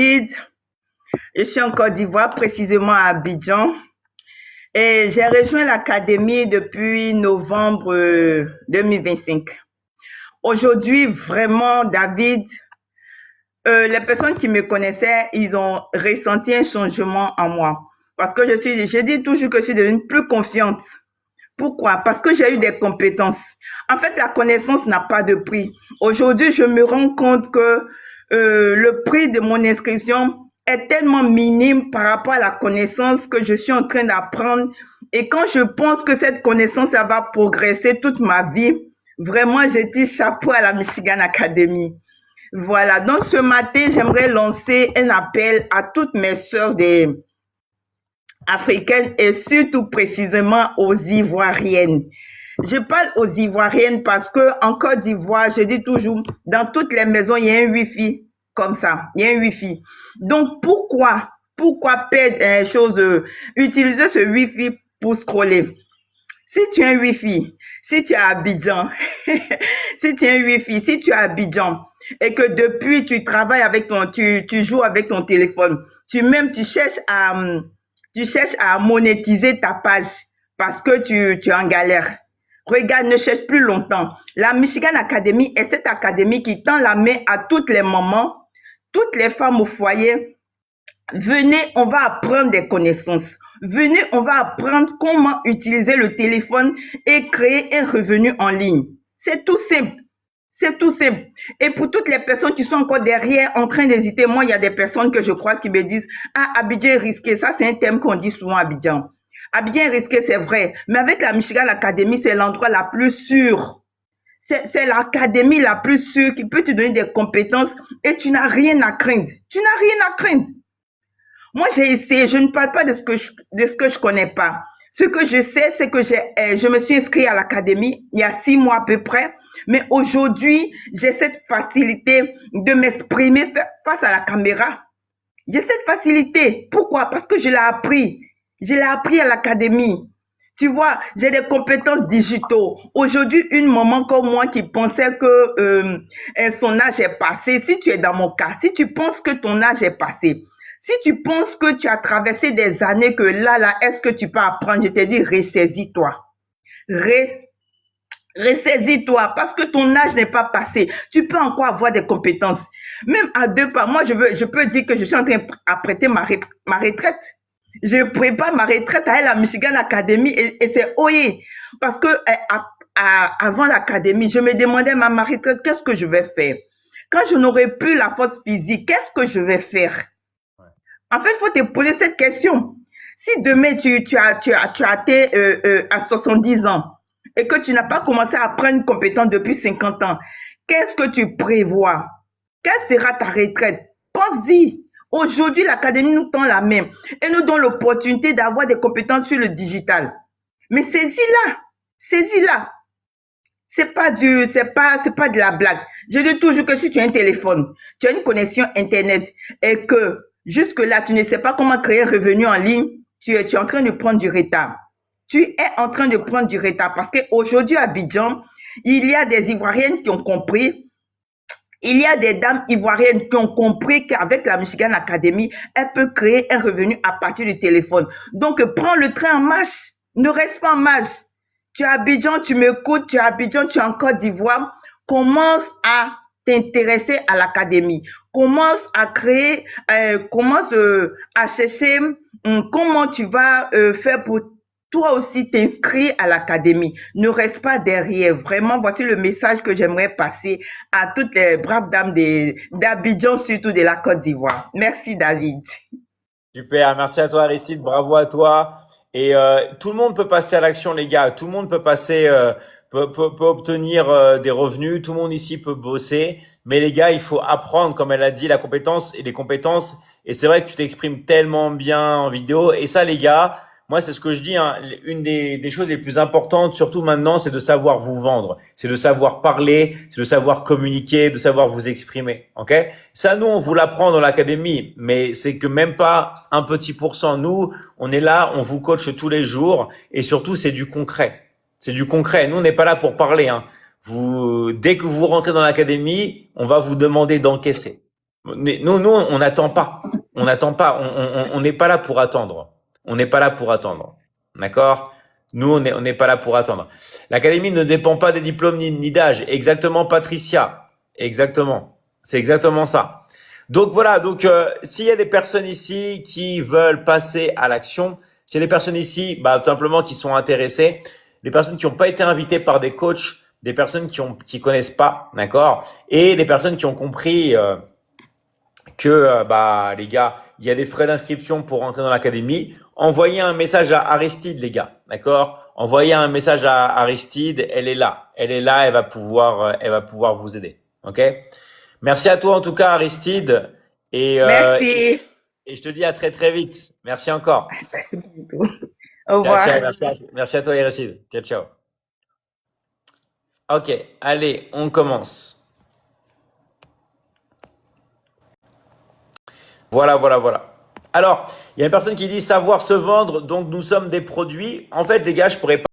David. Je suis en Côte d'Ivoire, précisément à Abidjan. Et j'ai rejoint l'académie depuis novembre 2025. Aujourd'hui, vraiment, David, les personnes qui me connaissaient, ils ont ressenti un changement en moi. Parce que je dis toujours que je suis devenue plus confiante. Pourquoi? Parce que j'ai eu des compétences. En fait, la connaissance n'a pas de prix. Aujourd'hui, je me rends compte que le prix de mon inscription est tellement minime par rapport à la connaissance que je suis en train d'apprendre. Et quand je pense que cette connaissance, ça va progresser toute ma vie, vraiment, je dis chapeau à la Michigan Academy. Voilà, donc ce matin, j'aimerais lancer un appel à toutes mes sœurs africaines et surtout précisément aux Ivoiriennes. Je parle aux Ivoiriennes parce que en Côte d'Ivoire, je dis toujours, dans toutes les maisons, il y a un Wi-Fi comme ça. Il y a un Wi-Fi. Donc, pourquoi utiliser ce Wi-Fi pour scroller? Si tu as un Wi-Fi, si tu es à Abidjan, si tu as un Wi-Fi, si tu es à Abidjan et que depuis tu travailles avec tu joues avec ton téléphone, tu cherches à monétiser ta page parce que tu es en galère. Regarde, ne cherche plus longtemps. La Michigan Academy est cette académie qui tend la main à toutes les mamans, toutes les femmes au foyer. Venez, on va apprendre des connaissances. Venez, on va apprendre comment utiliser le téléphone et créer un revenu en ligne. C'est tout simple. C'est tout simple. Et pour toutes les personnes qui sont encore derrière en train d'hésiter, moi, il y a des personnes que je croise qui me disent « Ah, Abidjan est risqué ». Ça, c'est un thème qu'on dit souvent à Abidjan. Abidjan est risqué, c'est vrai. Mais avec la Michigan Academy, c'est l'endroit la plus sûr. C'est l'académie la plus sûre qui peut te donner des compétences et tu n'as rien à craindre. Tu n'as rien à craindre. Moi, j'ai essayé. Je ne parle pas de ce que je connais pas. Ce que je sais, c'est que je me suis inscrite à l'académie il y a 6 mois à peu près. Mais aujourd'hui, j'ai cette facilité de m'exprimer face à la caméra. J'ai cette facilité. Pourquoi? Parce que je l'ai appris. Je l'ai appris à l'académie. Tu vois, j'ai des compétences digitaux. Aujourd'hui, une maman comme moi qui pensait que son âge est passé, si tu es dans mon cas, si tu penses que ton âge est passé, si tu penses que tu as traversé des années que là, est-ce que tu peux apprendre? Je te dis, ressaisis-toi. Ressaisis-toi parce que ton âge n'est pas passé. Tu peux encore avoir des compétences. Même à 2 pas, moi, je peux dire que je suis en train d'apprêter ma retraite. Je prépare ma retraite à la Michigan Academy et c'est OE. Parce que avant l'académie, je me demandais ma retraite, qu'est-ce que je vais faire? Quand je n'aurai plus la force physique, qu'est-ce que je vais faire? En fait, il faut te poser cette question. Si demain tu as atteint à 70 ans et que tu n'as pas commencé à apprendre une compétence depuis 50 ans, qu'est-ce que tu prévois? Quelle sera ta retraite? Pense-y. Aujourd'hui, l'académie nous tend la main et nous donne l'opportunité d'avoir des compétences sur le digital. Mais saisis-la. Saisis-la. C'est pas de la blague. Je dis toujours que si tu as un téléphone, tu as une connexion Internet et que jusque-là, tu ne sais pas comment créer un revenu en ligne, tu es en train de prendre du retard. Tu es en train de prendre du retard parce qu'aujourd'hui à Abidjan, il y a des Ivoiriennes qui ont compris, il y a des dames ivoiriennes qui ont compris qu'avec la Michigan Academy, elles peuvent créer un revenu à partir du téléphone. Donc, prends le train en marche. Ne reste pas en marche. Tu es à Abidjan, tu m'écoutes, tu es à Abidjan, tu es en Côte d'Ivoire. Commence à t'intéresser à l'académie. Commence à créer, commence à chercher comment tu vas faire pour toi aussi t'inscrire à l'académie. Ne reste pas derrière. Vraiment, voici le message que j'aimerais passer à toutes les braves dames d'Abidjan, surtout de la Côte d'Ivoire. Merci, David. Super, merci à toi Aristide, bravo à toi. Et tout le monde peut passer à l'action, les gars. Tout le monde peut passer, peut obtenir des revenus. Tout le monde ici peut bosser. Mais les gars, il faut apprendre, comme elle a dit, la compétence et les compétences. Et c'est vrai que tu t'exprimes tellement bien en vidéo. Et ça, les gars, moi, c'est ce que je dis, hein, une des choses les plus importantes, surtout maintenant, c'est de savoir vous vendre. C'est de savoir parler, c'est de savoir communiquer, de savoir vous exprimer. OK? Ça, nous, on vous l'apprend dans l'académie, mais c'est que même pas un petit pourcent. Nous, on est là, on vous coach tous les jours et surtout, c'est du concret. C'est du concret. Nous, on n'est pas là pour parler, hein. Dès que vous rentrez dans l'académie, on va vous demander d'encaisser. Nous, on n'attend pas. On n'attend pas. On n'est pas là pour attendre. On n'est pas là pour attendre. D'accord? Nous, on n'est pas là pour attendre. L'académie ne dépend pas des diplômes ni d'âge. Exactement, Patricia. Exactement. C'est exactement ça. Donc voilà. Donc, s'il y a des personnes ici qui veulent passer à l'action, s'il y a des personnes ici, bah, tout simplement qui sont intéressées, des personnes qui n'ont pas été invitées par des coachs, des personnes qui connaissent pas, d'accord? Et des personnes qui ont compris, que bah les gars, il y a des frais d'inscription pour rentrer dans l'académie. Envoyez un message à Aristide, les gars, d'accord? Envoyez un message à Aristide, elle est là, elle va pouvoir vous aider, ok? Merci à toi en tout cas, Aristide, et Merci. et je te dis à très très vite. Merci encore. Au Ciao revoir. ciao, merci à toi, Aristide. Ciao ciao. Ok, allez, on commence. Voilà. Alors, il y a une personne qui dit savoir se vendre, donc nous sommes des produits. En fait, les gars, je pourrais pas